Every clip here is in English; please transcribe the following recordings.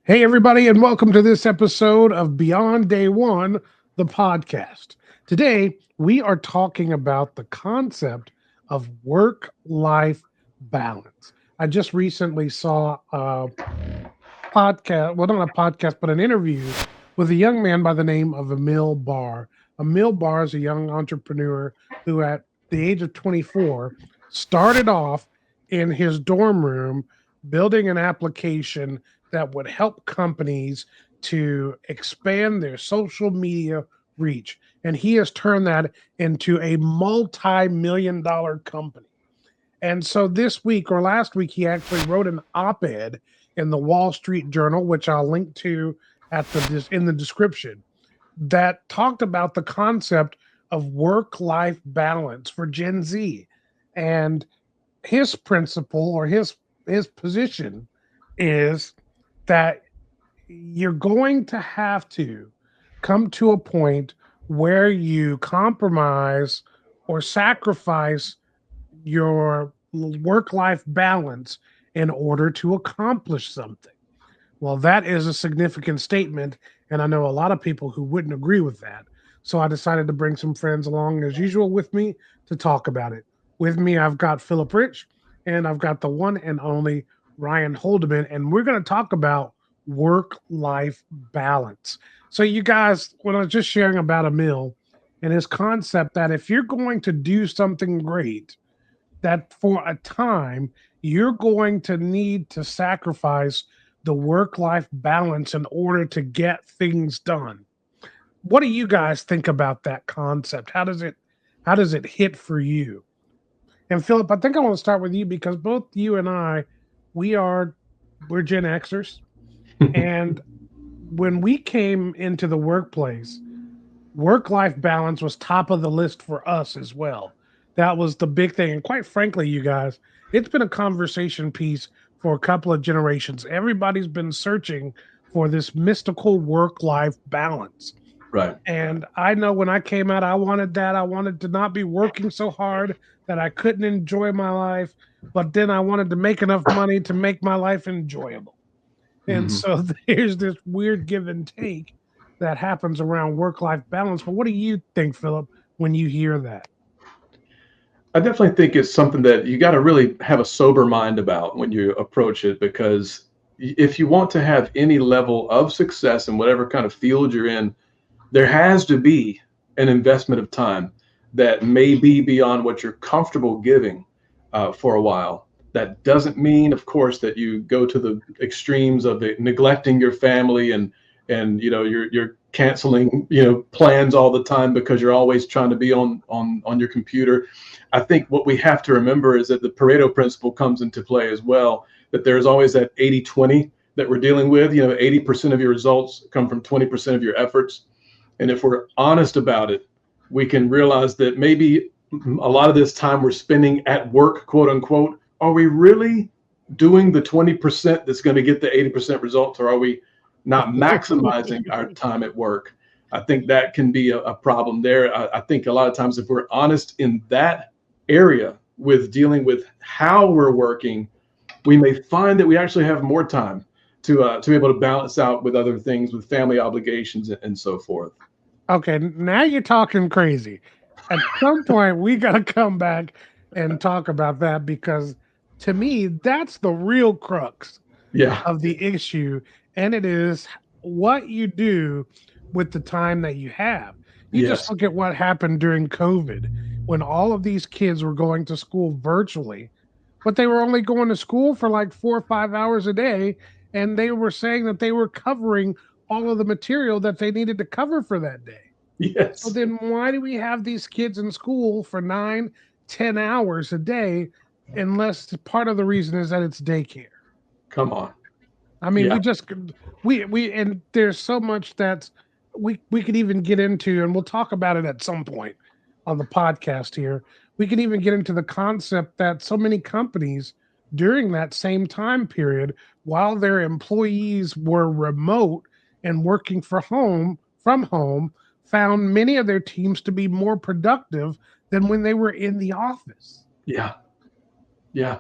Hey, everybody, and welcome to this episode of Beyond Day One, the podcast. Today, we are talking about the concept of work life balance. I just recently saw a podcast, well, not a podcast, but an interview with a young man by the name of Emil Barr. Emil Barr is a young entrepreneur who, at the age of 24, started off in his dorm room building an application that would help companies to expand their social media reach. And he has turned that into a multi-million dollar company. And so this week or last week, he actually wrote an op-ed in the Wall Street Journal, which I'll link to at the in the description, that talked about the concept of work-life balance for Gen Z. And his principle or his position is that you're going to have to come to a point where you compromise or sacrifice your work life balance in order to accomplish something. Well, that is a significant statement. And I know a lot of people who wouldn't agree with that. So I decided to bring some friends along as usual with me to talk about it. With me, I've got Philip Rich and I've got the one and only Ryan Holdeman. And we're going to talk about work life balance. So, you guys, when I was just sharing about Emil and his concept that if you're going to do something great, that for a time you're going to need to sacrifice the work life balance in order to get things done. What do you guys think about that concept? How does it hit for you? And Philip, I think I want to start with you because both you and I, we are we're Gen Xers, and when we came into the workplace, work life balance was top of the list for us as well. That was the big thing. And quite frankly, you guys, it's been a conversation piece for a couple of generations. Everybody's been searching for this mystical work life balance. Right. And I know when I came out, I wanted that. I wanted to not be working so hard that I couldn't enjoy my life. But then I wanted to make enough money to make my life enjoyable. And Mhm. so there's this weird give and take that happens around work life balance. But what do you think, Philip, when you hear that? I definitely think it's something that you got to really have a sober mind about when you approach it, because if you want to have any level of success in whatever kind of field you're in, there has to be an investment of time that may be beyond what you're comfortable giving for a while. That doesn't mean, of course, that you go to the extremes of it, neglecting your family and you're canceling plans all the time because you're always trying to be on your computer. I think what we have to remember is that the Pareto principle comes into play as well, that there's always that 80-20 that we're dealing with. 80% of your results come from 20% of your efforts. And if we're honest about it, we can realize that maybe a lot of this time we're spending at work, quote unquote, are we really doing the 20% that's going to get the 80% results, or are we not maximizing our time at work? I think that can be a problem there. I think a lot of times, if we're honest in that area with dealing with how we're working, we may find that we actually have more time to be able to balance out with other things, with family obligations and so forth. Okay, now you're talking crazy. At some point, we got to come back and talk about that because to me, that's the real crux Yeah. of the issue. And it is what you do with the time that you have. You just Yes. look at what happened during COVID when all of these kids were going to school virtually, but they were only going to school for like 4 or 5 hours a day. And they were saying that they were covering all of the material that they needed to cover for that day. So Yes. then why do we have these kids in school for 9, 10 hours a day unless part of the reason is that it's daycare? Come on. I mean, Yeah. we and there's so much that we could even get into, and we'll talk about it at some point on the podcast here. We can even get into the concept that so many companies during that same time period, while their employees were remote and working from home, found many of their teams to be more productive than when they were in the office. Yeah. Yeah.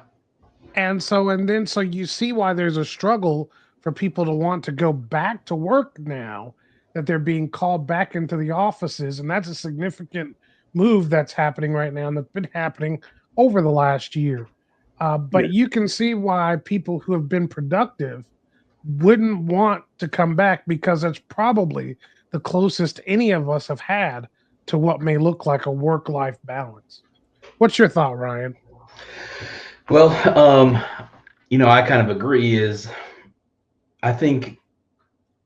And so you see why there's a struggle for people to want to go back to work now that they're being called back into the offices. And that's a significant move that's happening right now and that's been happening over the last year. But Yeah. you can see why people who have been productive wouldn't want to come back because it's probably the closest any of us have had to what may look like a work life balance. What's your thought, Ryan? Well, I kind of agree. Is I think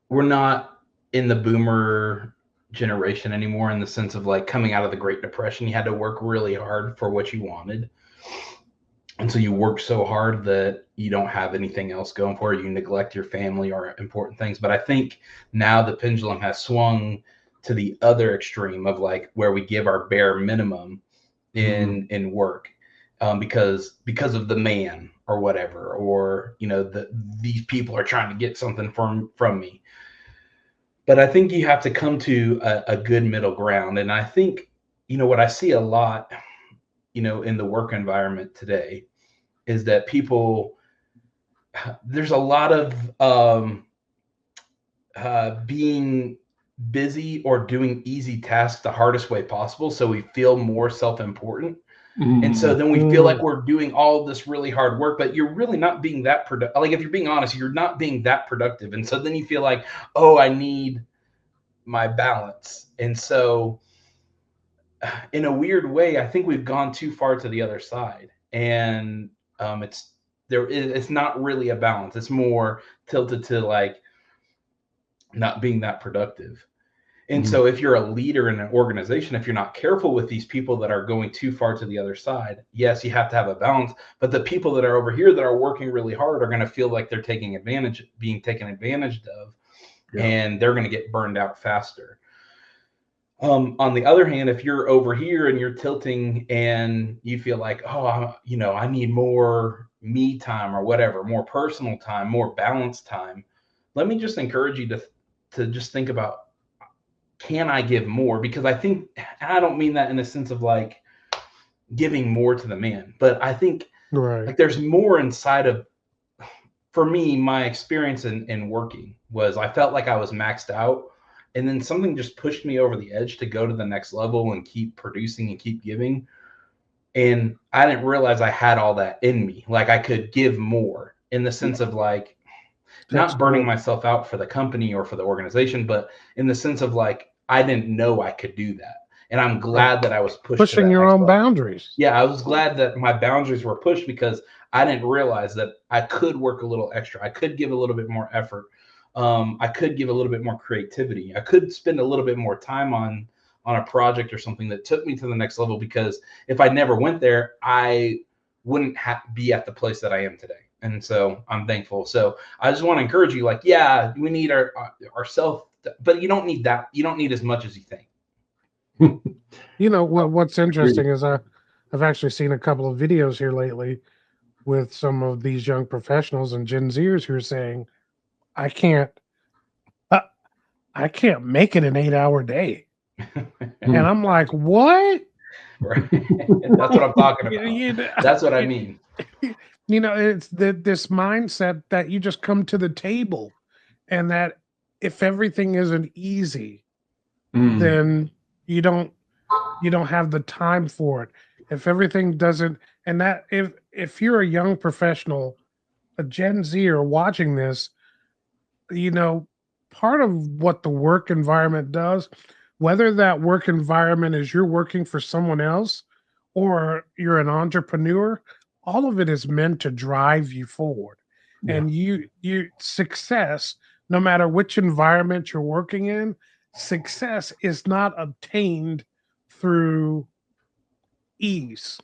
we're not in the boomer generation anymore in the sense of like coming out of the Great Depression. You had to work really hard for what you wanted. And so you work so hard that you don't have anything else going for you. You neglect your family or important things. But I think now the pendulum has swung to the other extreme of like where we give our bare minimum in work because of the man or whatever, or these people are trying to get something from me. But I think you have to come to a good middle ground. And I think what I see a lot in the work environment today is that there's a lot of being busy or doing easy tasks the hardest way possible. So we feel more self-important. And so then we feel like we're doing all this really hard work, but you're really not being that productive. Like if you're being honest, you're not being that productive. And so then you feel like, oh, I need my balance. And so in a weird way, I think we've gone too far to the other side. And it's not really a balance. It's more tilted to like not being that productive. And so if you're a leader in an organization, if you're not careful with these people that are going too far to the other side, yes, you have to have a balance. But the people that are over here that are working really hard are going to feel like they're being taken advantage of, and they're going to get burned out faster. On the other hand, if you're over here and you're tilting and you feel like, oh, I need more me time or whatever, more personal time, more balanced time, let me just encourage you to just think about, can I give more? Because I think, and I don't mean that in a sense of like giving more to the man, but I think like there's more inside of, for me, my experience in working was I felt like I was maxed out. And then something just pushed me over the edge to go to the next level and keep producing and keep giving. And I didn't realize I had all that in me. Like I could give more in the sense of like, not burning myself out for the company or for the organization, but in the sense of like, I didn't know I could do that. And I'm glad that I was pushing your own boundaries. Yeah, I was glad that my boundaries were pushed because I didn't realize that I could work a little extra. I could give a little bit more effort. I could give a little bit more creativity. I could spend a little bit more time on a project or something that took me to the next level, because if I never went there, I wouldn't be at the place that I am today. And so I'm thankful. So I just want to encourage you, like, yeah, we need our self, but you don't need that. You don't need as much as you think. What's interesting is I've actually seen a couple of videos here lately with some of these young professionals and Gen Zers who are saying, I can't make it an 8-hour day. And I'm like, what? Right. That's what I'm talking about. That's what I mean. It's this mindset that you just come to the table, and that if everything isn't easy, then you don't have the time for it. If everything doesn't, and that if you're a young professional, a Gen Z, or watching this, part of what the work environment does, whether that work environment is you're working for someone else or you're an entrepreneur, all of it is meant to drive you forward. And you success, no matter which environment you're working in, success is not obtained through ease.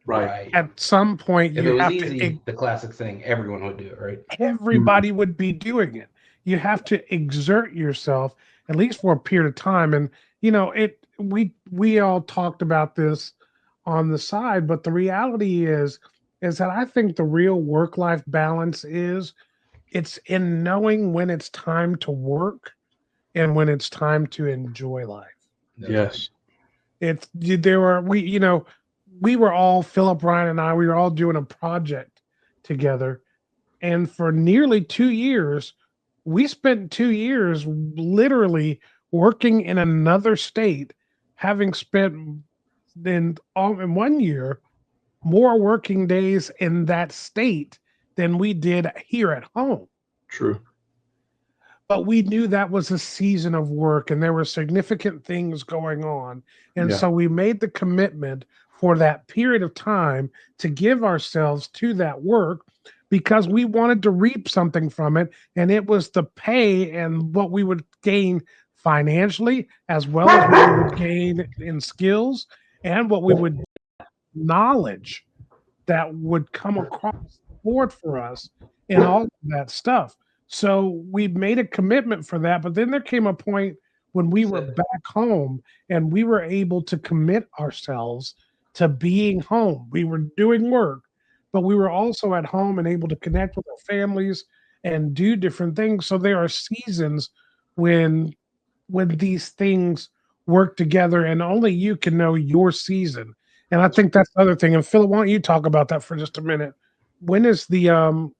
Right. At some point, if it was easy, the classic thing, everyone would do it, right? Everybody would be doing it. You have to exert yourself at least for a period of time. And we all talked about this on the side, but the reality is that I think the real work-life balance it's in knowing when it's time to work and when it's time to enjoy life. Yes. We were all, Philip, Ryan, and I, we were all doing a project together. And for nearly 2 years, we spent 2 years literally working in another state, having spent in 1 year more working days in that state than we did here at home. True. But we knew that was a season of work and there were significant things going on. And Yeah. so we made the commitment for that period of time to give ourselves to that work because we wanted to reap something from it. And it was the pay and what we would gain financially, as well as what we would gain in skills and what we would knowledge that would come across the board for us and all of that stuff. So we made a commitment for that. But then there came a point when we were back home and we were able to commit ourselves to being home. We were doing work, but we were also at home and able to connect with our families and do different things. So there are seasons when these things work together and only you can know your season. And I think that's the other thing. And Philip, why don't you talk about that for just a minute? When is the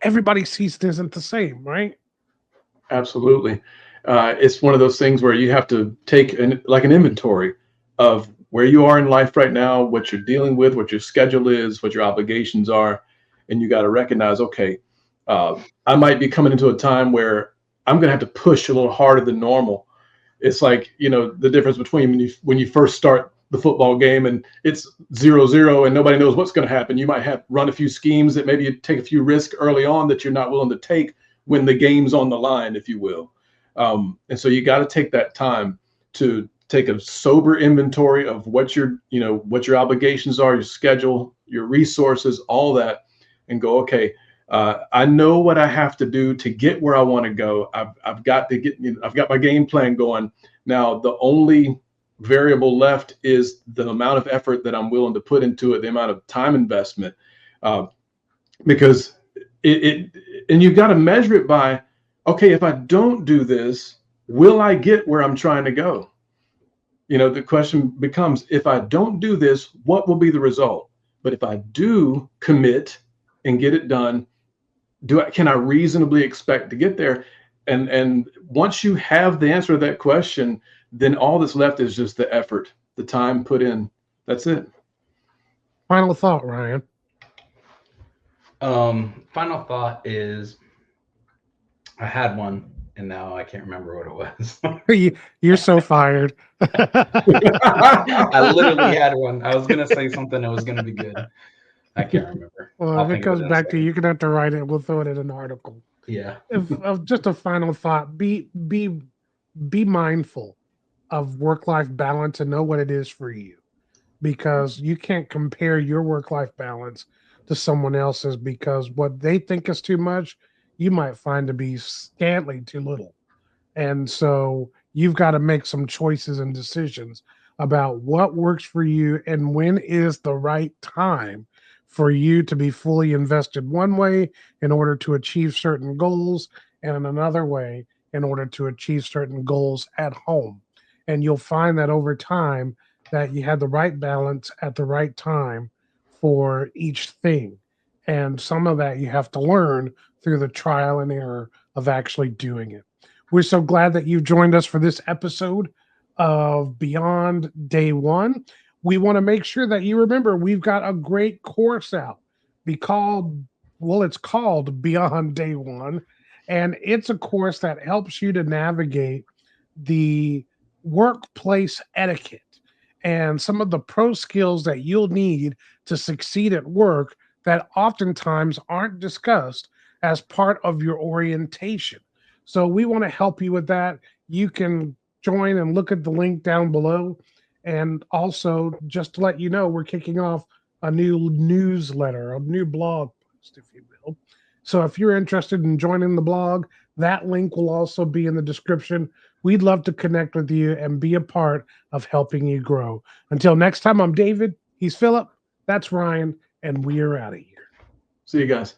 everybody's season isn't the same, right? Absolutely. It's one of those things where you have to take like an inventory of where you are in life right now, what you're dealing with, what your schedule is, what your obligations are, and you got to recognize, okay, I might be coming into a time where I'm going to have to push a little harder than normal. It's like, the difference between when you first start the football game and it's 0-0 and nobody knows what's going to happen. You might have run a few schemes that maybe you take a few risks early on that you're not willing to take when the game's on the line, if you will. And so you got to take that time to take a sober inventory of what your obligations are, your schedule, your resources, all that, and go, okay, I know what I have to do to get where I want to go. I've got to get, I've got my game plan going. Now, the only variable left is the amount of effort that I'm willing to put into it, the amount of time investment, because and you've got to measure it by, okay, if I don't do this, will I get where I'm trying to go? The question becomes, if I don't do this, what will be the result? But if I do commit and get it done, can I reasonably expect to get there? And once you have the answer to that question, then all that's left is just the effort, the time put in. That's it. Final thought, Ryan. Final thought is, I had one and now I can't remember what it was. You're so fired. I literally had one. I was gonna say something that was gonna be good. I can't remember. Well, if it goes back to you, you're gonna have to write it. We'll throw it in an article. Yeah. Just a final thought: be mindful of work-life balance and know what it is for you, because you can't compare your work-life balance to someone else's, because what they think is too much, you might find to be scantly too little. And so you've got to make some choices and decisions about what works for you and when is the right time for you to be fully invested one way in order to achieve certain goals, and in another way in order to achieve certain goals at home. And you'll find that over time that you have the right balance at the right time for each thing. And some of that you have to learn through the trial and error of actually doing it. We're so glad that you've joined us for this episode of Beyond Day One. We want to make sure that you remember we've got a great course out. It's called Beyond Day One, and it's a course that helps you to navigate the workplace etiquette and some of the pro skills that you'll need to succeed at work that oftentimes aren't discussed as part of your orientation. So we want to help you with that. You can join and look at the link down below. And also, just to let you know, we're kicking off a new newsletter, a new blog post, if you will. So if you're interested in joining the blog, that link will also be in the description. We'd love to connect with you and be a part of helping you grow. Until next time, I'm David. He's Philip. That's Ryan. And we are out of here. See you guys.